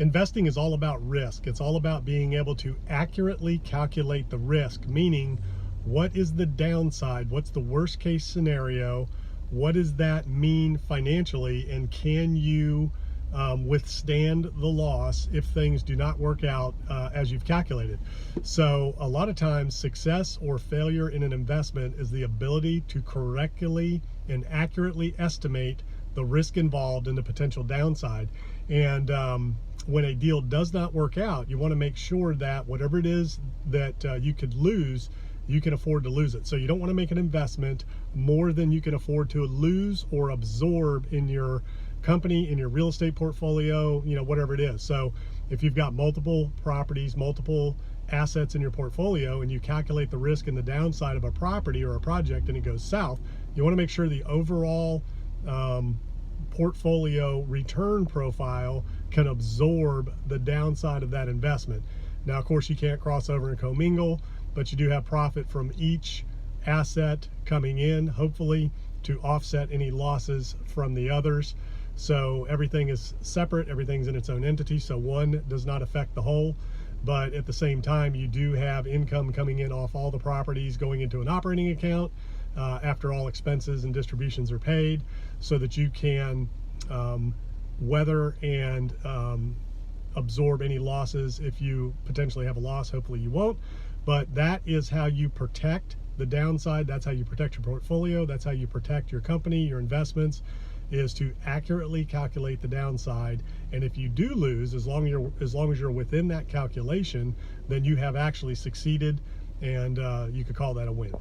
investing is all about risk. It's all about being able to accurately calculate the risk, meaning what is the downside? What's the worst case scenario? What does that mean financially? And can you withstand the loss if things do not work out as you've calculated? So a lot of times success or failure in an investment is the ability to correctly and accurately estimate the risk involved in the potential downside. And when a deal does not work out, you want to make sure that whatever it is that you could lose, you can afford to lose it. So you don't want to make an investment more than you can afford to lose or absorb in your company, in your real estate portfolio, you know, whatever it is. So if you've got multiple properties, multiple assets in your portfolio, and you calculate the risk and the downside of a property or a project and it goes south, you want to make sure the overall portfolio return profile can absorb the downside of that investment. Now, of course, you can't cross over and commingle, but you do have profit from each asset coming in, hopefully to offset any losses from the others. So everything is separate, everything's in its own entity, so one does not affect the whole. But at the same time, you do have income coming in off all the properties going into an operating account after all expenses and distributions are paid, so that you can weather and absorb any losses if you potentially have a loss. Hopefully you won't, but that is how you protect the downside. That's how you protect your portfolio. That's how you protect your company, your investments, is to accurately calculate the downside. And if you do lose, as long as you're within that calculation, then you have actually succeeded, and you could call that a win.